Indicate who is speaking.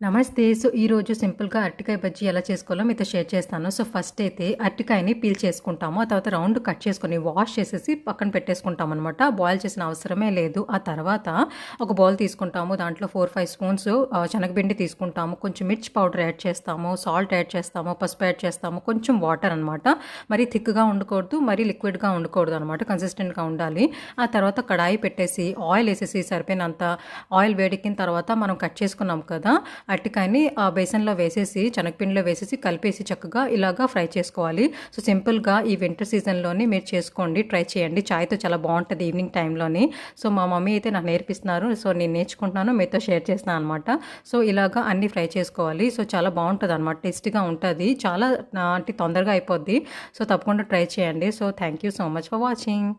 Speaker 1: నమస్తే. సో, ఈరోజు సింపుల్‌గా అరటికాయ బజ్జీ ఎలా చేసుకోవాలో మీతో షేర్ చేస్తాను. సో, ఫస్ట్ అయితే అరటికాయని పీల్ చేసుకుంటాము. ఆ తర్వాత రౌండ్ కట్ చేసుకొని వాష్ చేసేసి పక్కన పెట్టేసుకుంటామనమాట. బాయిల్ చేసిన అవసరమే లేదు. ఆ తర్వాత ఒక బౌల్ తీసుకుంటాము. దాంట్లో 4, 5 స్పూన్స్ శనగపిండి తీసుకుంటాము. కొంచెం మిర్చి పౌడర్ యాడ్ చేస్తాము. సాల్ట్ యాడ్ చేస్తాము. పసుపు యాడ్ చేస్తాము. కొంచెం వాటర్ అనమాట. మరీ థిక్‌గా ఉండకూడదు. మరీ లిక్విడ్‌గా ఉండకూడదు అనమాట. కన్సిస్టెంట్‌గా ఉండాలి. ఆ తర్వాత కడాయి పెట్టేసి ఆయిల్ ఏసేసి సరిపోయినంత ఆయిల్ వేడెక్కిన తర్వాత మనం కట్ చేసుకున్నాం కదా! అరటికాయని ఆ బేసన్‌లో వేసేసి, శనగపిండిలో వేసేసి కలిపేసి చక్కగా ఇలాగా ఫ్రై చేసుకోవాలి. సో, సింపుల్‌గా ఈ వింటర్ సీజన్‌లోని మీరు చేసుకోండి. ట్రై చేయండి. చాయ్‌తో చాలా బావుంటది ఈవినింగ్ టైంలోని. సో, మా మమ్మీ అయితే నాకు నేర్పిస్తున్నారు. సో, నేను నేర్చుకుంటున్నాను. మీతో షేర్ చేస్తున్నాను అనమాట. సో, ఇలాగా అన్నీ ఫ్రై చేసుకోవాలి. సో, చాలా బావుంటదనమాట. టేస్టీగా ఉంటది. చాలా అంటే తొందరగా అయిపోద్ది. సో, తప్పకుండా ట్రై చేయండి. So, thank you so much for watching.